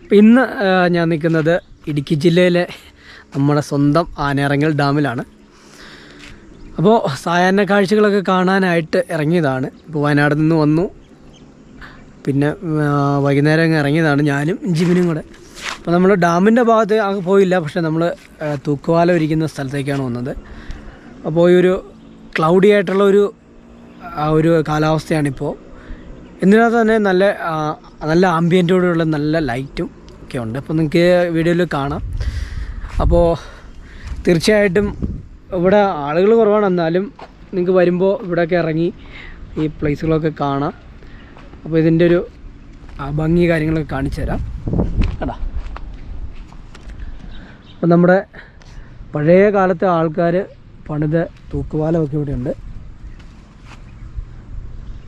അപ്പോൾ ഇന്ന് ഞാൻ നിൽക്കുന്നത് ഇടുക്കി ജില്ലയിലെ നമ്മുടെ സ്വന്തം ആനയിറങ്ങൽ ഡാമിലാണ്. അപ്പോൾ സായാഹ്ന കാഴ്ചകളൊക്കെ കാണാനായിട്ട് ഇറങ്ങിയതാണ്. ഇപ്പോൾ വയനാട് നിന്ന് വന്നു, പിന്നെ വൈകുന്നേരം അങ്ങ് ഇറങ്ങിയതാണ് ഞാനും ജിമിനും കൂടെ. അപ്പോൾ നമ്മൾ ഡാമിൻ്റെ ഭാഗത്ത് ആകെ പോയില്ല, പക്ഷേ നമ്മൾ തൂക്കുപാലം ഇരിക്കുന്ന സ്ഥലത്തേക്കാണ് വന്നത്. അപ്പോൾ ഈ ഒരു ക്ലൗഡി ആയിട്ടുള്ള ഒരു കാലാവസ്ഥയാണിപ്പോൾ. എന്നിരുന്നാൽ തന്നെ നല്ല ആംബിയൻറ്റോടുള്ള നല്ല ലൈറ്റും ഒക്കെ ഉണ്ട്. അപ്പോൾ നിങ്ങൾക്ക് വീഡിയോയിൽ കാണാം. അപ്പോൾ തീർച്ചയായിട്ടും ഇവിടെ ആളുകൾ കുറവാണ്, എന്നാലും നിങ്ങൾക്ക് വരുമ്പോൾ ഇവിടെയൊക്കെ ഇറങ്ങി ഈ പ്ലേസുകളൊക്കെ കാണാം. അപ്പോൾ ഇതിൻ്റെ ഒരു ഭംഗി കാര്യങ്ങളൊക്കെ കാണിച്ചു തരാം. കേട്ടോ, അപ്പം നമ്മുടെ പഴയ കാലത്തെ ആൾക്കാർ പണിത തൂക്കുപാലമൊക്കെ ഇവിടെ ഉണ്ട്.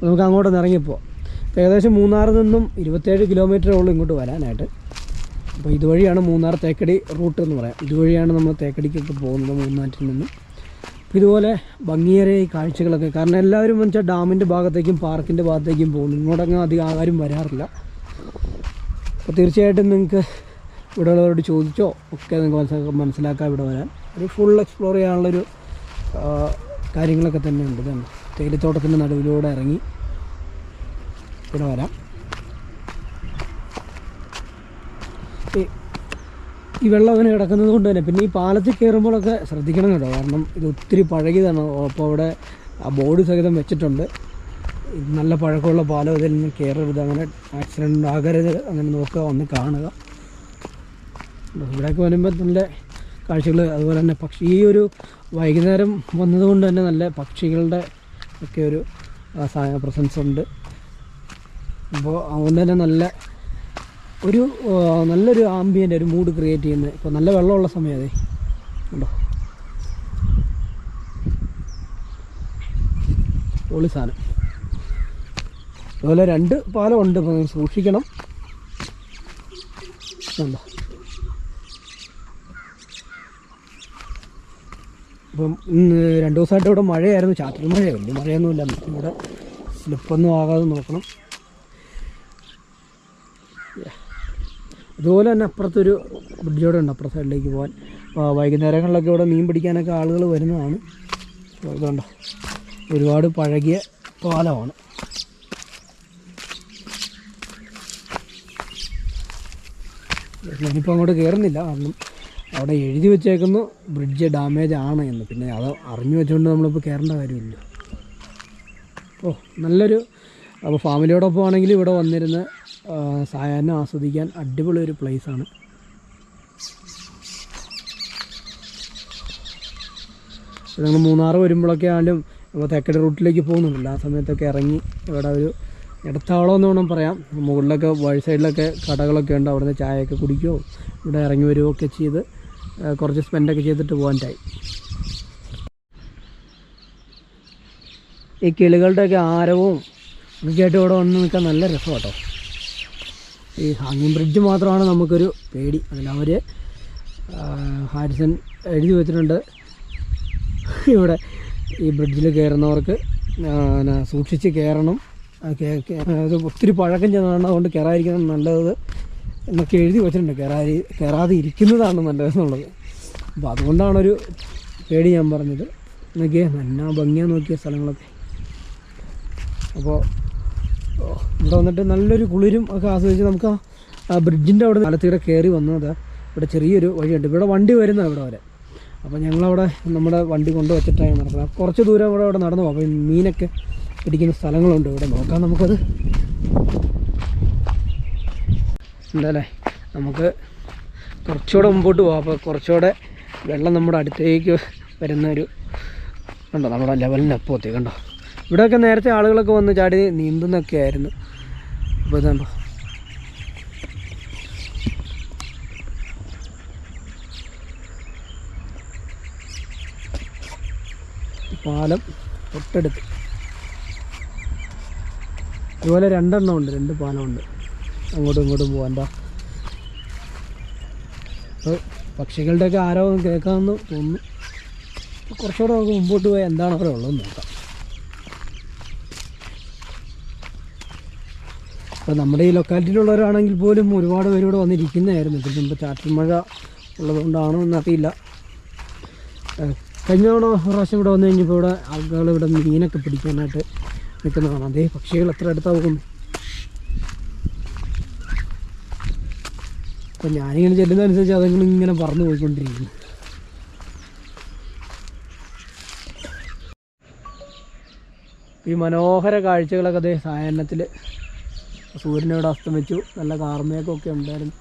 നമുക്ക് അങ്ങോട്ടൊന്ന് ഇറങ്ങിപ്പോൾ ഏകദേശം മൂന്നാറിൽ നിന്നും 27 കിലോമീറ്ററേ ഉള്ളൂ ഇങ്ങോട്ട് വരാനായിട്ട്. അപ്പോൾ ഇതുവഴിയാണ് മൂന്നാർ തേക്കടി റൂട്ട് എന്ന് പറയാം. ഇതുവഴിയാണ് നമ്മൾ തേക്കടിക്കൊക്കെ പോകുന്നത് മൂന്നാറ്റിൽ നിന്നും. അപ്പോൾ ഇതുപോലെ ഭംഗിയേറിയ ഈ കാഴ്ചകളൊക്കെ, കാരണം എല്ലാവരും വെച്ചാൽ ഡാമിൻ്റെ ഭാഗത്തേക്കും പാർക്കിൻ്റെ ഭാഗത്തേക്കും പോകുന്നു. ഇങ്ങോട്ടങ്ങ് അധികം ആരും വരാറില്ല. അപ്പോൾ തീർച്ചയായിട്ടും നിങ്ങൾക്ക് ഇവിടെ ഉള്ളവരോട് ചോദിച്ചോ ഒക്കെ നിങ്ങൾക്ക് മനസ്സിലാക്കാം ഇവിടെ വരാൻ. ഒരു ഫുൾ എക്സ്പ്ലോർ ചെയ്യാനുള്ളൊരു കാര്യങ്ങളൊക്കെ തന്നെ ഉണ്ട്. ഇതാണ് തേയിലത്തോട്ടത്തിൻ്റെ നടുവിലൂടെ ഇറങ്ങി ഇവിടെ വരാം. ഈ വെള്ളം അങ്ങനെ കിടക്കുന്നത് കൊണ്ട് തന്നെ പിന്നെ ഈ പാലത്തിൽ കയറുമ്പോഴൊക്കെ ശ്രദ്ധിക്കണം കേട്ടോ, കാരണം ഇത് ഒത്തിരി പഴകിയതാണ്. അപ്പോൾ അവിടെ ആ ബോർഡ് സഹിതം വെച്ചിട്ടുണ്ട്, നല്ല പഴക്കമുള്ള പാലം, ഇതിൽ നിന്ന് കയറരുത്, അങ്ങനെ ആക്സിഡൻ്റ് ആകരുത്, അങ്ങനെ നോക്കുക, വന്ന് കാണുക. ഇവിടെയൊക്കെ വരുമ്പോൾ നല്ല കാഴ്ചകൾ. അതുപോലെ തന്നെ ഈ ഒരു വൈകുന്നേരം വന്നതുകൊണ്ട് തന്നെ നല്ല പക്ഷികളുടെ ഒക്കെ ഒരു പ്രസൻസ് ഉണ്ട്. അപ്പോൾ അതുകൊണ്ട് തന്നെ നല്ലൊരു ആംബിയൻ്റ് ഒരു മൂഡ് ക്രിയേറ്റ് ചെയ്യുന്നത്. ഇപ്പോൾ നല്ല വെള്ളമുള്ള സമയം അതെ ഉണ്ടോ, പൊളി സാധനം. അതുപോലെ 2 പാലമുണ്ട്, ഇപ്പോൾ സൂക്ഷിക്കണം. ഉണ്ടോ, ഇപ്പം 2 ദിവസമായിട്ട് ഇവിടെ മഴയായിരുന്നു, ചാറ്റൽ മഴയാണ്, വലിയ മഴയൊന്നുമില്ല. ഇവിടെ സ്ലിപ്പൊന്നും ആകാതെ നോക്കണം. അതുപോലെ തന്നെ അപ്പുറത്തൊരു ബ്രിഡ്ജോടെ ഉണ്ട്, അപ്പുറത്തെ സൈഡിലേക്ക് പോകാൻ. വൈകുന്നേരങ്ങളിലൊക്കെ ഇവിടെ മീൻ പിടിക്കാനൊക്കെ ആളുകൾ വരുന്നതാണ്. ഇതുണ്ടോ, ഒരുപാട് പഴകിയ പാലമാണ്. ഞാനിപ്പോൾ അങ്ങോട്ട് കയറുന്നില്ല, കാരണം അവിടെ എഴുതി വെച്ചേക്കുന്നു ബ്രിഡ്ജ് ഡാമേജ് ആണ് എന്ന്. പിന്നെ അത് അറിഞ്ഞു വെച്ചുകൊണ്ട് നമ്മളിപ്പോൾ കയറേണ്ട കാര്യമില്ല. അപ്പോൾ ഫാമിലിയോടൊപ്പം ആണെങ്കിൽ ഇവിടെ വന്നിരുന്ന് സായാഹ്നം ആസ്വദിക്കാൻ അടിപൊളി ഒരു പ്ലേസാണ്. ഞങ്ങൾ മൂന്നാർ വരുമ്പോഴൊക്കെ ആണെങ്കിലും അപ്പോൾ തേക്കടി റൂട്ടിലേക്ക് പോകുന്നുണ്ടല്ലോ, ആ സമയത്തൊക്കെ ഇറങ്ങി ഇവിടെ ഒരു ഇടത്താവളം എന്ന് വേണം പറയാം. മുകളിലൊക്കെ വഴി സൈഡിലൊക്കെ കടകളൊക്കെ ഉണ്ട്, അവിടുന്ന് ചായയൊക്കെ കുടിക്കുകയോ ഇവിടെ ഇറങ്ങി വരികയോ ഒക്കെ ചെയ്ത് കുറച്ച് സ്പെൻഡൊക്കെ ചെയ്തിട്ട് പോകാനായി. ഈ കിളികളുടെയൊക്കെ ആരവും ഒക്കെ ആയിട്ട് ഇവിടെ വന്ന് നിൽക്കാൻ നല്ല രസം കേട്ടോ. ഈ ഹാങ്ങിങ് ബ്രിഡ്ജ് മാത്രമാണ് നമുക്കൊരു പേടി. അതിലവർ ഹാരിസൺ എഴുതി വെച്ചിട്ടുണ്ട്, ഇവിടെ ഈ ബ്രിഡ്ജിൽ കയറുന്നവർക്ക് സൂക്ഷിച്ച് കയറണം, അത് ഒത്തിരി പഴക്കം ചെന്നതാണ്, അതുകൊണ്ട് കയറാതിരിക്കണം നല്ലത് എന്നൊക്കെ എഴുതി വെച്ചിട്ടുണ്ട്. കയറാതെ ഇരിക്കുന്നതാണ് നല്ലതെന്നുള്ളത്. അപ്പോൾ അതുകൊണ്ടാണൊരു പേടി ഞാൻ പറഞ്ഞത്. നോക്കിയേ നല്ല ഭംഗിയാണ്, നോക്കിയ സ്ഥലങ്ങളൊക്കെ. അപ്പോൾ ഇവിടെ വന്നിട്ട് നല്ലൊരു കുളിരും ഒക്കെ ആസ്വദിച്ച് നമുക്ക് ആ ബ്രിഡ്ജിൻ്റെ അവിടെ കാലത്തൂടെ കയറി വന്നത്. ഇവിടെ ചെറിയൊരു വഴിയുണ്ട്, ഇവിടെ വണ്ടി വരുന്നതാണ് ഇവിടെ വരെ. അപ്പോൾ ഞങ്ങളവിടെ നമ്മുടെ വണ്ടി കൊണ്ടുവച്ചിട്ടാണ് നടക്കുന്നത്. കുറച്ച് ദൂരം അവിടെ നടന്നു പോകും. അപ്പോൾ മീനൊക്കെ പിടിക്കുന്ന സ്ഥലങ്ങളുണ്ട് ഇവിടെ, നോക്കാം നമുക്കത്. എന്താല്ലേ, നമുക്ക് കുറച്ചുകൂടെ മുമ്പോട്ട് പോകാം. അപ്പോൾ കുറച്ചുകൂടെ വെള്ളം നമ്മുടെ അടുത്തേക്ക് വരുന്നൊരു കണ്ടോ, നമ്മുടെ ലെവലിനപ്പുറത്തേക്ക് കണ്ടോ. ഇവിടെയൊക്കെ നേരത്തെ ആളുകളൊക്കെ വന്ന് ചാടി നീന്തുന്നൊക്കെ ആയിരുന്നു. അപ്പോൾ ഇതുണ്ടോ, പാലം തൊട്ടടുത്ത് ഇതുപോലെ 2 എണ്ണം ഉണ്ട്, 2 പാലമുണ്ട് അങ്ങോട്ടും ഇങ്ങോട്ടും പോകാൻ. അപ്പോൾ പക്ഷികളുടെയൊക്കെ ആരവം കേൾക്കാമെന്ന് തോന്നുന്നു. കുറച്ചുകൂടെ നമുക്ക് മുമ്പോട്ട് പോയാൽ എന്താണ് അവിടെ ഉള്ളതെന്ന് നോക്കാം. അപ്പോൾ നമ്മുടെ ഈ ലൊക്കാലിറ്റിയിലുള്ളവരാണെങ്കിൽ പോലും ഒരുപാട് പേര് ഇവിടെ വന്നിരിക്കുന്നതായിരുന്നു. ഇതിന് മുമ്പ് ചാറ്റൽ മഴ ഉള്ളതുകൊണ്ടാണോ എന്നറിയില്ല. കഴിഞ്ഞ തവണ പ്രാവശ്യം ഇവിടെ വന്നു കഴിഞ്ഞപ്പോൾ ഇവിടെ ആളുകൾ ഇവിടെ മീനൊക്കെ പിടിക്കാനായിട്ട് നിൽക്കുന്നതാണ്. അതേ പക്ഷികൾ എത്ര അടുത്താ പോകുന്നു. അപ്പം ഞാനിങ്ങനെ ചെല്ലുന്നതനുസരിച്ച് അതെങ്കിലും ഇങ്ങനെ പറന്ന് പോയിക്കൊണ്ടിരിക്കുന്നു. ഈ മനോഹര കാഴ്ചകളൊക്കെ അതേ സായാഹ്നത്തിൽ സൂര്യനോട് അസ്തമിച്ചു. നല്ല കാർമേഘമൊക്കെ ഉണ്ടായിരുന്നു.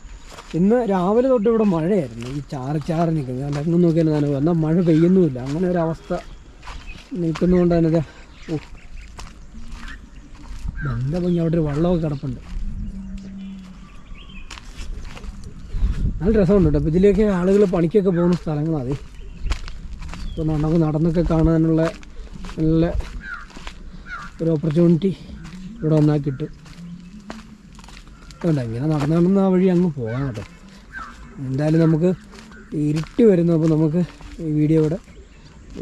ഇന്ന് രാവിലെ തൊട്ട് ഇവിടെ മഴയായിരുന്നു. ഈ ചാറി നിൽക്കുന്നത് ഞാൻ എങ്ങും നോക്കിയാലും നനവ്, എന്നാൽ മഴ പെയ്യുന്നുമില്ല. അങ്ങനെ ഒരവസ്ഥ നിൽക്കുന്നതുകൊണ്ട് തന്നെ എന്താ ഭംഗി. അവിടെ ഒരു വള്ളമൊക്കെ കിടപ്പുണ്ട്. നല്ല രസമുണ്ട് കേട്ടോ. അപ്പോൾ ഇതിലേക്ക് ആളുകൾ പണിക്കൊക്കെ പോകുന്ന സ്ഥലങ്ങളാണ്. ഇപ്പോൾ നമുക്ക് നടന്നൊക്കെ കാണാനുള്ള നല്ല ഒരു ഓപ്പർച്യൂണിറ്റി ഇവിടെ വന്നാൽ കിട്ടും. വേണ്ട ഇങ്ങനെ നടന്ന ആ വഴി അങ്ങ് പോകാം കേട്ടോ. എന്തായാലും നമുക്ക് ഇരുട്ടി വരുന്നു. അപ്പോൾ നമുക്ക് ഈ വീഡിയോ ഇവിടെ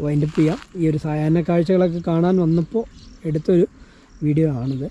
വൈൻഡപ്പ് ചെയ്യാം. ഈ ഒരു സായാഹ്ന കാഴ്ചകളൊക്കെ കാണാൻ വന്നപ്പോൾ എടുത്തൊരു വീഡിയോ ആണിത്.